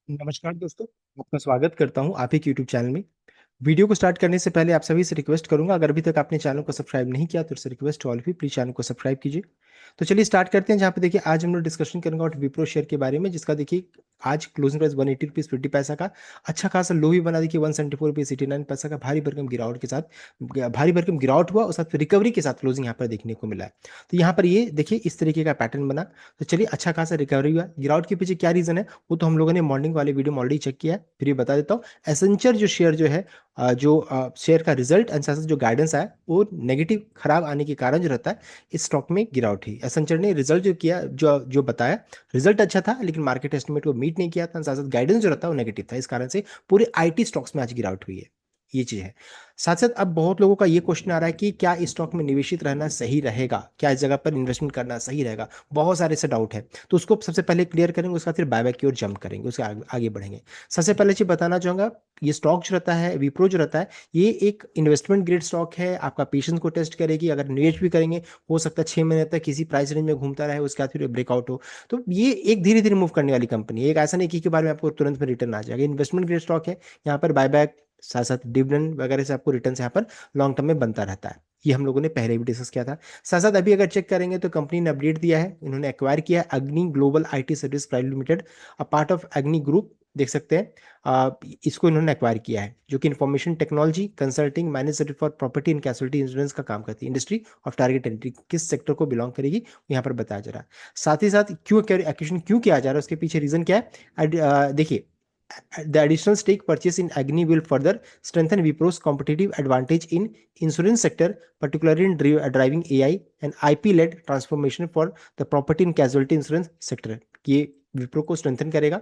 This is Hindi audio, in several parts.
नमस्कार दोस्तों। आपका स्वागत करता हूं आप ही के यूट्यूब चैनल में। वीडियो को स्टार्ट करने से पहले आप सभी से रिक्वेस्ट करूंगा, अगर अभी तक आपने चैनल को सब्सक्राइब नहीं किया तो इससे रिक्वेस्ट ऑल भी प्लीज चैनल को सब्सक्राइब कीजिए। तो चलिए स्टार्ट करते हैं। जहाँ पे देखिए आज हम लोग डिस्कशन करेंगे और विप्रो शेयर के बारे में, जिसका देखिए आज क्लोजिंग प्राइस 180 रुपीज़ 50 पैसा का अच्छा खासा लो भी बना। देखिए 174 रुपीज़ 89 पैसा का भारी भरकम गिरावट के साथ भारी भरकम गिरावट हुआ और साथ रिकवरी के साथ क्लोजिंग यहाँ पर देखने को मिला है। तो यहाँ पर ये देखिए इस तरीके का पैटर्न बना। तो चलिए अच्छा खासा रिकवरी हुआ। गिरावट के पीछे क्या रीजन है वो तो हम लोगों ने मॉर्निंग वाले वीडियो में ऑलरेडी चेक किया है, फिर ये बता देता हूँ। एसेंचर जो शेयर जो है जो शेयर का रिजल्ट एंड साथ साथ जो गाइडेंस आया वो नेगेटिव खराब आने के कारण जो रहता है इस स्टॉक में गिरावट हुई। एसेंचर ने रिजल्ट जो किया जो जो बताया, रिजल्ट अच्छा था लेकिन मार्केट एस्टिमेट को मीट नहीं किया था, साथ साथ गाइडेंस जो रहता है वो नेगेटिव था। इस कारण से पूरे आईटी स्टॉक्स में आज गिरावट हुई है। ये चीज है। साथ साथ अब बहुत लोगों का ये क्वेश्चन आ रहा है कि क्या इस स्टॉक में निवेशित रहना सही रहेगा, क्या इस जगह पर इन्वेस्टमेंट करना सही रहेगा। बहुत सारे ऐसे डाउट है, तो उसको सबसे पहले क्लियर करेंगे, उसके बाद फिर बायबैक की ओर जंप करेंगे, उसके आगे बढ़ेंगे। सबसे पहले चीज बताना चाहूंगा, ये स्टॉक जो रहता है विप्रो जो रहता है ये एक इन्वेस्टमेंट ग्रेड स्टॉक है। आपका पेशेंस को टेस्ट करेगी। अगर निवेश भी करेंगे हो सकता है 6 महीने तक किसी प्राइस रेंज में घूमता रहे, उसके बाद फिर ब्रेकआउट हो। तो ये एक धीरे धीरे मूव करने वाली कंपनी है। एक ऐसा नहीं कि बार में आपको तुरंत में रिटर्न आ जाएगा। इन्वेस्टमेंट ग्रेड स्टॉक है। यहाँ पर बायबैक साथ साथ डिविडेंड वगैरह से आपको रिटर्न यहाँ पर लॉन्ग टर्म में बनता रहता है। ये हम लोगों ने पहले भी डिस्कस किया था। साथ साथ अभी अगर चेक करेंगे तो कंपनी ने अपडेट दिया है, इन्होंने एक्वायर किया है अग्नि global IT service private limited, a part of अग्नि ग्रुप। देख सकते हैं इसको इन्होंने एक्वायर किया है, जो कि information technology consulting manage service for property and casualty insurance का काम करती है। इंडस्ट्री ऑफ टारगेट एंट्री किस सेक्टर को बिलोंग करेगी यहाँ पर बताया जा रहा है। साथ ही साथ क्यों एक्विजिशन क्यों किया जा रहा है उसके पीछे रीजन क्या है। देखिए, the additional stake purchase in Agni will further strengthen Wipro's competitive advantage in insurance sector, particularly in driving AI and IP-led transformation for the property and casualty insurance sector. ये विप्रो को स्ट्रेंथन करेगा।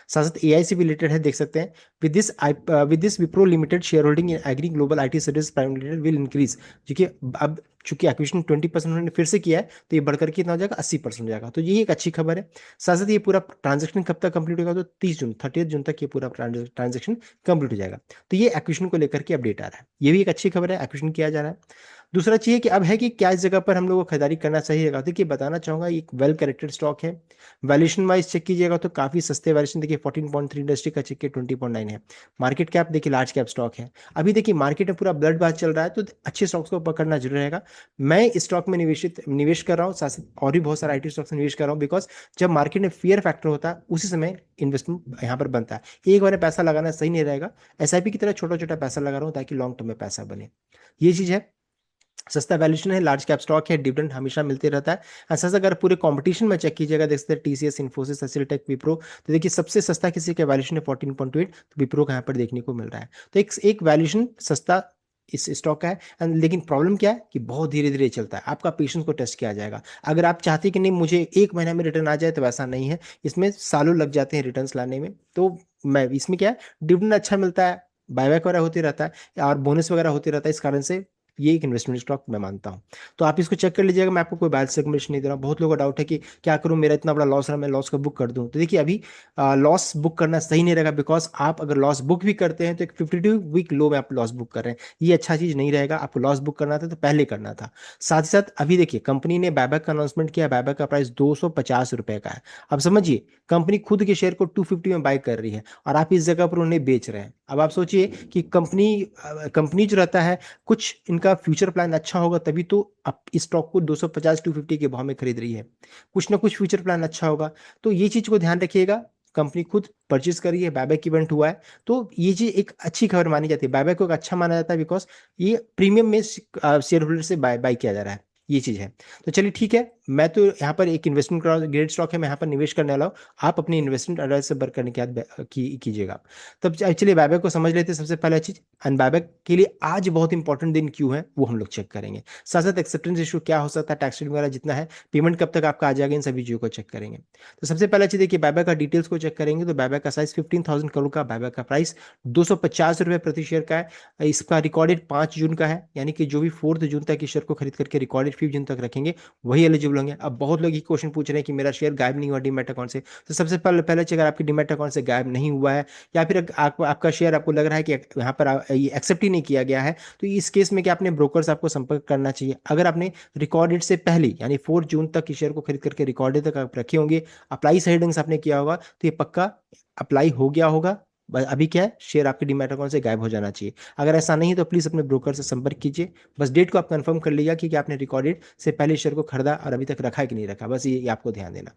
साथ साथ एआई से भी रिलेटेड है, देख सकते हैं। With this Wipro limited share holding in agree global IT service private limited will increase. क्योंकि अब चूंकि एक्विजिशन 20% उन्होंने फिर से किया है तो ये बढ़कर कितना हो जाएगा, 80% हो जाएगा। तो ये एक अच्छी खबर है। साथ साथ ये पूरा ट्रांजेक्शन कब तक कंप्लीट होगा, तो 30 जून 30 जून तक ये पूरा ट्रांजेक्शन कंप्लीट हो जाएगा। तो ये एक्विजिशन को लेकर के अपडेट आ रहा है, ये भी एक अच्छी खबर है, एक्विजिशन किया जा रहा है। दूसरा चीज है कि अब है कि क्या इस जगह पर हम लोगों को खरीदारी करना सही रहेगा। देखिए बताना चाहूंगा, एक वेल करेक्टेड स्टॉक है। वैल्यूएशन वाइज चेक कीजिएगा तो काफी सस्ते वैल्यूएशन, देखिए 14.3, इंडस्ट्री का चेक किया 20.9 है। मार्केट कैप देखिए लार्ज कैप स्टॉक है। अभी देखिए मार्केट में पूरा ब्लड बाथ चल रहा है, तो अच्छे स्टॉक्स को पकड़ना जरूर रहेगा। मैं इस स्टॉक में निवेश कर रहा हूँ, साथ साथ और भी बहुत सारे आईटी स्टॉक्स में निवेश कर रहा हूँ, बिकॉज जब मार्केट में फियर फैक्टर होता है उसी समय इन्वेस्टमेंट यहाँ पर बनता है। एक बार में पैसा लगाना सही नहीं रहेगा। एसआईपी की तरह छोटा छोटा पैसा लगा रहा हूँ ताकि लॉन्ग टर्म में पैसा बने। ये चीज है। सस्ता वैल्यूएशन है, लार्ज कैप स्टॉक है, डिविडेंड हमेशा मिलते रहता है। ऐसा अगर पूरे कंपटीशन में चेक कीजिएगा, देख सकते हैं TCS, Infosys, HCL tech, Wipro. तो देखिए सबसे सस्ता किसी का वैल्यूएशन है 14.8, तो विप्रो का यहाँ पर देखने को मिल रहा है। तो एक एक वैल्यूएशन सस्ता इस स्टॉक का है। लेकिन प्रॉब्लम क्या है कि बहुत धीरे धीरे चलता है, आपका पेशेंस को टेस्ट किया जाएगा। अगर आप चाहते हैं कि नहीं मुझे एक महीना में रिटर्न आ जाए, तो वैसा नहीं है। इसमें सालों लग जाते हैं रिटर्न लाने में। तो मैं इसमें क्या है, डिविडेंड अच्छा मिलता है, बायबैक वगैरह होती रहता है और बोनस वगैरह होते रहता है। इस कारण से ये एक इन्वेस्टमेंट स्टॉक मैं मानता हूं। तो आप इसको चेक कर लीजिएगा। मैं आपको कोई बैड रिकमेंडेशन नहीं दे रहा हूं। बहुत लोगों का डाउट है कि क्या करूं, मेरा इतना बड़ा लॉस रहा, मैं लॉस को बुक कर दूं। तो देखिए अभी लॉस बुक करना सही नहीं रहेगा, बिकॉज आप अगर लॉस बुक भी करते हैं तो एक 52 वीक लो में आप लॉस बुक कर रहे हैं। ये अच्छा चीज नहीं रहेगा। आपको लॉस बुक करना था तो पहले करना था। साथ ही साथ अभी देखिए कंपनी ने बायबैक का अनाउंसमेंट किया। बायबैक का प्राइस 250 रुपए का है। अब समझिए, कंपनी खुद के शेयर को 250 में बाय कर रही है और आप इस जगह पर उन्हें बेच रहे हैं। अब आप सोचिए कि कंपनी जो रहता है, कुछ इनका फ्यूचर प्लान अच्छा होगा तभी तो आप इस स्टॉक को 250 250 के भाव में खरीद रही है। कुछ ना कुछ फ्यूचर प्लान अच्छा होगा। तो ये चीज को ध्यान रखिएगा। कंपनी खुद परचेज कर रही है, बायबैक इवेंट हुआ है, तो ये चीज एक अच्छी खबर मानी जाती है। बायबैक को एक अच्छा माना जाता है, बिकॉज ये प्रीमियम में शेयर होल्डर से बाय किया जा रहा है। ये चीज है। तो चलिए ठीक है, मैं तो यहाँ पर एक इन्वेस्टमेंट ग्रेड स्टॉक है, मैं यहाँ पर निवेश करने वाला हूँ। आप अपनी इन्वेस्टमेंट एडवाइस से वर्क करने के बाद कीजिएगा। तब चलिए बायबैक को समझ लेते हैं सबसे पहला चीज। एंड बायबैक के लिए आज बहुत इंपॉर्टेंट दिन क्यों है वो हम लोग चेक करेंगे। साथ साथ एक्सेप्टेंस इशू क्या हो सकता है, टैक्स वगैरह जितना है, पेमेंट कब तक आपका आ जाएगा, इन सभी चीजों को चेक करेंगे। तो सबसे पहला चीज देखिए, बायबैक का डिटेल्स को चेक करेंगे तो बायबैक का साइज 15,000 करोड़ का, बायबैक का प्राइस 250 रुपये प्रति शेयर का है। इसका रिकॉर्डेड 5 जून का है, यानी कि जो भी 4 जून तक इस शेयर को खरीद करके रिकॉर्डेड 5 जून तक रखेंगे वही एलिजिबल होंगे। अब बहुत लोग ये क्वेश्चन पूछ रहे हैं कि मेरा शेयर गायब नहीं हुआ डीमैट अकाउंट से। तो सबसे पहले पहले चेक, अगर आपके डीमैट अकाउंट से गायब नहीं हुआ है, या फिर आपका शेयर आपको लग रहा है कि यहाँ पर ये एक्सेप्ट ही नहीं किया गया है, तो इस केस में क्या अपने ब्रोकर से आपको संपर्क करना चाहिए। अगर आपने रिकॉर्ड डेट से पहले यानी 4 जून तक की शेयर को खरीद करके रिकॉर्ड डेट तक आप रखे होंगे, अप्लाई सही ढंग से आपने किया होगा, तो ये पक्का अप्लाई हो गया होगा। बस अभी क्या है, शेयर आपके डीमैट अकाउंट से गायब हो जाना चाहिए। अगर ऐसा नहीं है तो प्लीज अपने ब्रोकर से संपर्क कीजिए। बस डेट को आप कंफर्म कर लीजिए कि आपने रिकॉर्ड डेट से पहले शेयर को खरीदा और अभी तक रखा है कि नहीं रखा, बस ये आपको ध्यान देना।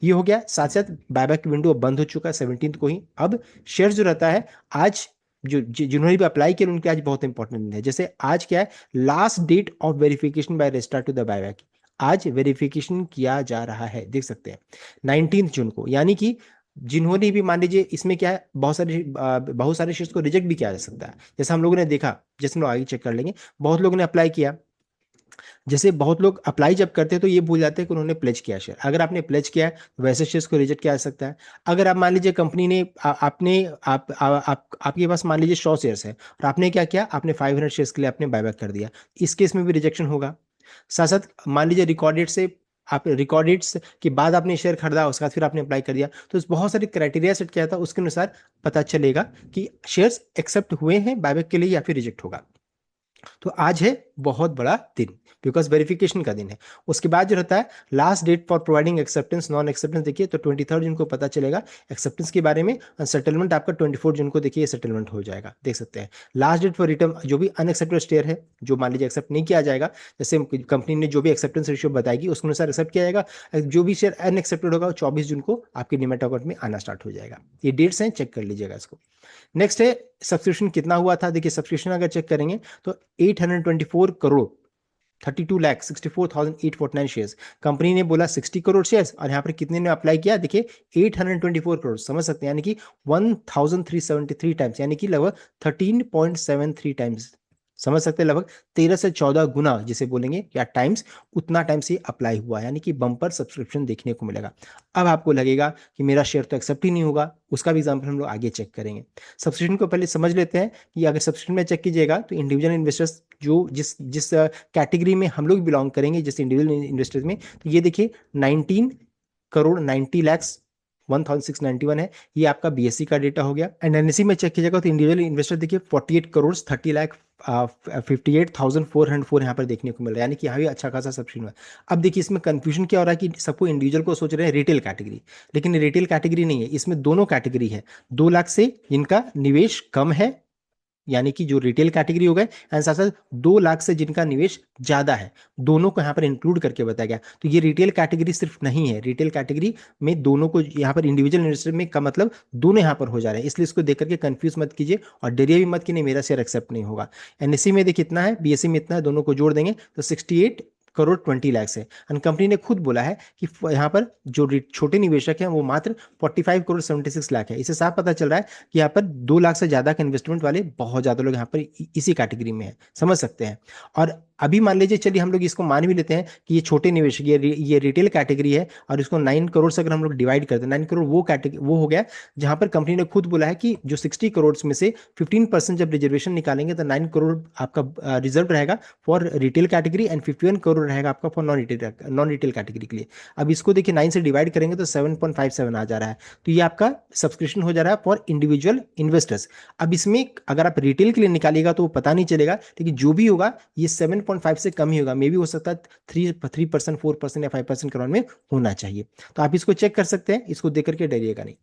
ये हो गया। साथ साथ बायबैक की विंडो बंद हो चुका है 17 को ही। अब शेयर जो रहता है आज, जिन्होंने भी अप्लाई किया उनके आज बहुत इंपॉर्टेंट दिन है। जैसे आज क्या है, last date of verification by registrar to the buyback. आज वेरिफिकेशन किया जा रहा है, देख सकते हैं 19 जून को। यानी कि जिन्होंने भी, मान लीजिए इसमें क्या है, बहुत सारे शेयर्स को रिजेक्ट भी किया जा सकता है। जैसे हम लोगों ने देखा, जैसे हम लोग आगे चेक कर लेंगे, बहुत लोगों ने अप्लाई किया। जैसे बहुत लोग अप्लाई जब करते हैं तो ये भूल जाते हैं कि उन्होंने प्लेज किया शेयर। अगर आपने प्लेज किया है तो वैसे शेयर्स को रिजेक्ट किया जा सकता है। अगर आप मान लीजिए कंपनी ने आपके पास मान लीजिए 100 शेयर्स है और आपने क्या किया, आपने 500 शेयर्स के लिए आपने बायबैक कर दिया, इस केस में भी रिजेक्शन होगा। साथ साथ मान लीजिए रिकॉर्ड डेट से, आप रिकॉर्ड डेट्स के बाद आपने शेयर खरीदा, उसके बाद फिर आपने अप्लाई कर दिया, तो इस बहुत सारे क्राइटेरिया सेट किया था, उसके अनुसार पता चलेगा कि शेयर्स एक्सेप्ट हुए हैं बायबैक के लिए या फिर रिजेक्ट होगा। तो आज है बहुत बड़ा दिन, बिकॉज वेरिफिकेशन का दिन है। उसके बाद जो रहता है last date for providing acceptance non acceptance, देखिए तो 23 जून को पता चलेगा एक्सेप्टेंस के बारे में। सेटलमेंट आपका 24 जून को देखिए सेटलमेंट हो जाएगा, देख सकते हैं। लास्ट डेट फॉर रिटर्न, जो भी अनएक्सेप्टेड शेयर है, जो मान लीजिए एक्सेप्ट नहीं किया जाएगा, जैसे कंपनी ने जो भी एक्सेप्टेंस रेशियो बताएगी उसके अनुसार एक्सेप्ट किया जाएगा। जो भी शेयर अनएक्सेप्टेड होगा वो 24 जून को आपके डीमैट अकाउंट में आना स्टार्ट हो जाएगा। ये डेट्स हैं, चेक कर लीजिएगा इसको। नेक्स्ट है सब्सक्रिप्शन कितना हुआ था। देखिए सब्सक्रिप्शन अगर चेक करेंगे तो 824 करोड़ 32,64,849 शेयर्स। कंपनी ने बोला 60 करोड़ शेयर्स और यहाँ पर कितने ने अप्लाई किया, देखिए 824 करोड़, समझ सकते हैं, यानी कि 1373 टाइम्स, यानी कि लगभग 13.73 टाइम्स, समझ सकते हैं, लगभग 13 से 14 गुना जिसे बोलेंगे या टाइम्स, उतना टाइम्स ये अप्लाई हुआ, यानी कि बम्पर सब्सक्रिप्शन देखने को मिलेगा। अब आपको लगेगा कि मेरा शेयर तो एक्सेप्ट ही नहीं होगा, उसका भी एग्जाम्पल हम लोग आगे चेक करेंगे। सब्सक्रिप्शन को पहले समझ लेते हैं कि अगर सब्सक्रिप्शन में चेक कीजिएगा तो इंडिविजुअल इन्वेस्टर्स, जो जिस जिस कैटेगरी में हम लोग बिलोंग करेंगे, जैसे इंडिविजुअल इन्वेस्टर्स में, तो ये देखिए 19 करोड़ 90 लैक्स 1691 है, ये आपका बीएससी का डेटा हो गया। एंड एनएससी में चेक कीजिएगा तो इंडिविजुअल इन्वेस्टर देखिए 48 करोड़ 30 लाख 58,404 यहाँ पर देखने को मिल रहा है, यानी कि यहाँ भी अच्छा खासा सब्सक्रिप्शन हुआ है। अब देखिए इसमें कंफ्यूजन क्या हो रहा है कि सबको इंडिविजुअल को सोच रहे हैं रिटेल कैटेगरी, लेकिन रिटेल कैटेगरी नहीं है, इसमें दोनों कैटेगरी है। 2 लाख से जिनका निवेश कम है, यानी कि जो रिटेल कैटेगरी हो गए, एंड साथ साथ 2 लाख से जिनका निवेश ज्यादा है, दोनों को यहाँ पर इंक्लूड करके बताया गया। तो ये रिटेल कैटेगरी सिर्फ नहीं है, रिटेल कैटेगरी में दोनों को यहाँ पर इंडिविजुअल इन्वेस्टर में का मतलब दोनों यहाँ पर हो जा रहे हैं, इसलिए इसको देख करके कंफ्यूज मत कीजिए और डरिए भी मत कि नहीं मेरा शेयर एक्सेप्ट नहीं होगा। एनएससी में देखिए इतना है, बीएससी में इतना है, दोनों को जोड़ देंगे तो 68 करोड़ 20 लाख है। एंड कंपनी ने खुद बोला है कि यहाँ पर जो छोटे निवेशक हैं वो मात्र 45 करोड़ 76 लाख है। इससे साफ पता चल रहा है कि यहाँ पर 2 लाख से ज्यादा के इन्वेस्टमेंट वाले बहुत ज्यादा लोग यहाँ पर इसी कैटेगरी में है, समझ सकते हैं। और अभी मान लीजिए, चलिए हम लोग इसको मान भी लेते हैं कि ये छोटे निवेशक, ये रिटेल कैटेगरी है, और इसको 9 करोड़ से अगर हम लोग डिवाइड करते हैं, 9 करोड़ वो कैटेगरी वो हो गया जहां पर कंपनी ने खुद बोला है कि जो 60 करोड़ में से 15% जब रिजर्वेशन निकालेंगे तो 9 करोड़ आपका रिजर्व रहेगा for retail category and 51 crore रहेगा आपका फॉर नॉन रिटेल कैटेगरी के लिए। अब इसको देखिए 9 से डिवाइड करेंगे तो 7.57 आ जा रहा है, तो ये आपका सब्सक्रिप्शन हो जा रहा है फॉर इंडिविजुअल इन्वेस्टर्स। अब इसमें अगर आप रिटेल के लिए निकालिएगा तो पता नहीं चलेगा, लेकिन जो भी होगा ये 7.5 से कम ही होगा, मे भी हो सकता है 3%, 4% या 5% के में होना चाहिए। तो आप इसको चेक कर सकते हैं, इसको देख करके डरिएगा नहीं।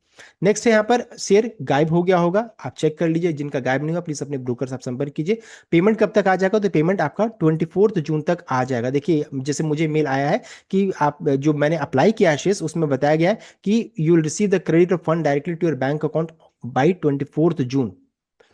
नेक्स्ट है यहाँ पर शेयर गायब हो गया होगा, आप चेक कर लीजिए, जिनका गायब नहीं हुआ प्लीज अपने ब्रोकर से आप संपर्क कीजिए। पेमेंट कब तक आ जाएगा, तो पेमेंट आपका 24 जून तक आ जाएगा। देखिए जैसे मुझे मेल आया है कि आप जो मैंने अप्लाई किया है शेयर, उसमें बताया गया है कि you will receive the credit of fund directly to your bank account by 24 June.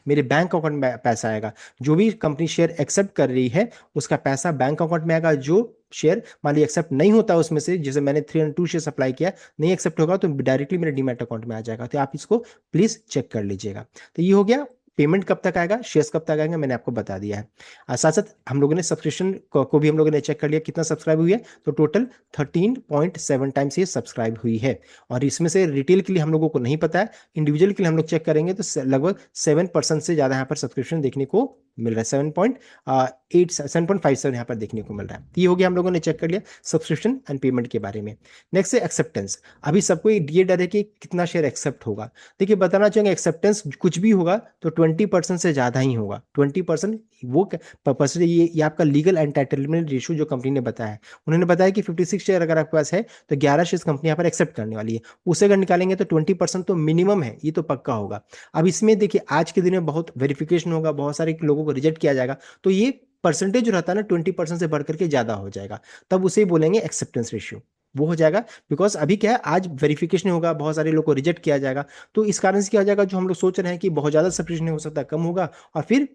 मेरे बैंक अकाउंट में पैसा आएगा, जो भी कंपनी शेयर एक्सेप्ट कर रही है उसका पैसा बैंक अकाउंट में आएगा। जो शेयर मान लीजिए एक्सेप्ट नहीं होता उसमें से, जैसे मैंने 302 शेयर अप्लाई किया, नहीं एक्सेप्ट होगा तो डायरेक्टली मेरे डीमैट अकाउंट में आ जाएगा। तो आप इसको प्लीज चेक कर लीजिएगा। तो ये हो गया पेमेंट कब तक आएगा, शेयर्स कब तक आएंगे, मैंने आपको बता दिया है। साथ साथ हम लोगों ने सब्सक्रिप्शन को भी हम लोगों ने चेक कर लिया कितना सब्सक्राइब हुई है, तो टोटल 13.7 टाइम्स ये सब्सक्राइब हुई है। और इसमें से रिटेल के लिए हम लोगों को नहीं पता है, इंडिविजुअल के लिए हम लोग चेक करेंगे तो लगभग 7% से ज्यादा यहाँ पर सब्सक्रिप्शन देखने को मिल रहा है, 7.57 यहाँ पर देखने को मिल रहा है। ये हो गया, हम लोगों ने चेक कर लिया सब्सक्रिप्शन एंड पेमेंट के बारे में। नेक्स्ट है एक्सेप्टेंस। अभी सबको ये डर है कि कितना शेयर एक्सेप्ट होगा। देखिए बताना चाहेंगे, एक्सेप्टेंस कुछ भी होगा तो 20% से ज्यादा ही होगा। 20% वो परसेंटेज, ये आपका लीगल एंटाइटलमेंट रेशियो जो कंपनी ने बताया है। उन्होंने बताया कि 56 शेयर अगर आपके पास है तो 11 शेयर कंपनी यहाँ पर एक्सेप्ट करने वाली है। उसे अगर निकालेंगे तो 20% तो मिनिमम है, ये तो पक्का होगा। अब इसमें देखिए आज के दिन में बहुत वेरिफिकेशन होगा, बहुत सारे लोगों को रिजेक्ट किया जाएगा, तो ये परसेंटेज जो रहता है ना 20% से बढ़ करके ज्यादा हो जाएगा, तब उसे बोलेंगे एक्सेप्टेंस रेशियो, वो हो जाएगा। बिकॉज अभी क्या है, आज वेरिफिकेशन होगा, बहुत सारे लोगों को रिजेक्ट किया जाएगा, तो इस कारण से क्या हो जाएगा, जो हम लोग सोच रहे हैं कि बहुत ज्यादा सब्सक्रिप्शन हो सकता है, कम होगा और फिर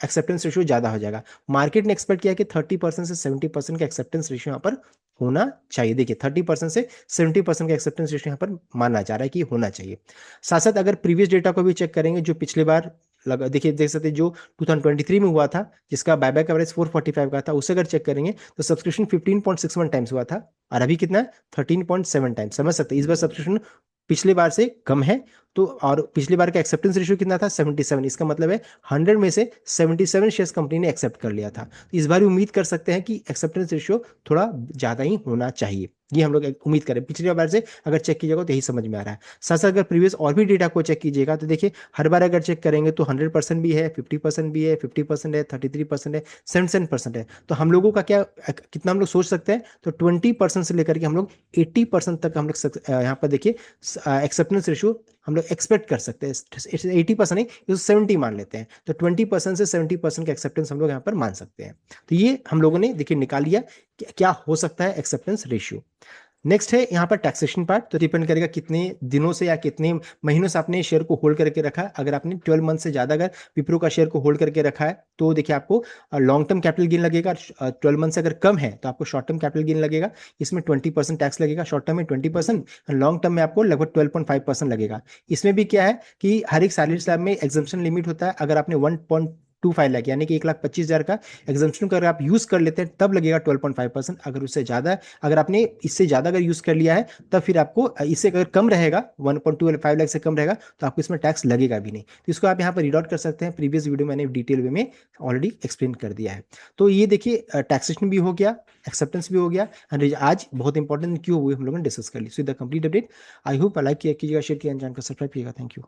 एक्सेप्टेंस रेशियो ज्यादा हो जाएगा। मार्केट ने एक्सपेक्ट किया कि 30% से 70% का एक्सेप्टेंस रेशियो यहाँ पर होना चाहिए। देखिए 30% से 70% का एक्सेप्टेंस रेशियो यहाँ पर माना जा रहा है कि होना चाहिए। साथ साथ अगर प्रीवियस डेटा को भी चेक करेंगे, जो पिछले बार देखिए देख सकते हैं, जो 2023 में हुआ था जिसका बायबैक एवरेज 445 का था, उसे अगर चेक करेंगे तो सब्सक्रिप्शन 15.61 टाइम्स हुआ था, और अभी कितना है 13.7 टाइम्स। समझ सकते हैं इस बार सब्सक्रिप्शन पिछले बार से कम है। तो और पिछले बार का एक्सेप्टेंस रेशियो कितना था, 77। इसका मतलब है 100 में से 77 शेयर्स कंपनी ने एक्सेप्ट कर लिया था। तो इस बार उम्मीद कर सकते हैं कि एक्सेप्टेंस रेशियो थोड़ा ज्यादा ही होना चाहिए, ये हम लोग उम्मीद करें। पिछली बार से अगर चेक कीजिएगा तो यही समझ में आ रहा है। साथ साथ अगर प्रीवियस और भी डेटा को चेक कीजिएगा तो देखिए हर बार अगर चेक करेंगे तो 100% भी है, 50% भी है, 50% है, 33% है, 77% है। तो हम लोगों का क्या, कितना हम लोग सोच सकते हैं, तो 20% से लेकर के हम लोग 80% तक हम लोग यहाँ पर देखिए एक्सेप्टेंस रेशियो हम लोग एक्सपेक्ट कर सकते हैं। 80% नहीं, इसको 70 मान लेते हैं, तो 20% से 70% का एक्सेप्टेंस हम लोग यहाँ पर मान सकते हैं। तो ये हम लोगों ने देखिए निकाल लिया कि क्या हो सकता है एक्सेप्टेंस रेशियो। नेक्स्ट है यहाँ पर टैक्सेशन पार्ट, तो डिपेंड करेगा कितने दिनों से या कितने महीनों से आपने शेयर को होल्ड करके रखा है। अगर आपने 12 मंथ से ज्यादा अगर विप्रो का शेयर को होल्ड करके रखा है तो देखिए आपको लॉन्ग टर्म कैपिटल गेन लगेगा। 12 मंथ से अगर कम है तो आपको शॉर्ट टर्म कैपिटल गेन लगेगा, इसमें 20% टैक्स लगेगा। शॉर्ट टर्म में 20%, लॉन्ग टर्म में आपको लगभग 12.5% लगेगा। इसमें भी क्या है कि हर एक सैलरी स्लैब में एग्जम्पशन लिमिट होता है। अगर आपने 1.25 लाख यानी कि 1,25,000 का एग्जम्पशन अगर आप यूज कर लेते हैं तब लगेगा 12.5%। अगर उससे ज्यादा है, अगर आपने इससे ज्यादा अगर यूज कर लिया है तब फिर आपको, इससे अगर कम रहेगा 1.25 लाख से कम रहेगा तो आपको इसमें टैक्स लगेगा भी नहीं। तो इसको आप यहाँ पर रीड आउट कर सकते हैं, प्रीवियस वीडियो मैंने डिटेल वे में ऑलरेडी एक्सप्लेन कर दिया है। तो ये देखिए टैक्सेशन भी हो गया, एक्सेप्टेंस भी हो गया, एंड आज बहुत इंपॉर्टेंट क्यों हुए हम लोगों ने डिस्कस कर ली। So the complete update. I hope like कीजिएगा, शेयर किया, जानकर सब्सक्राइब कीजिएगा। Thank you.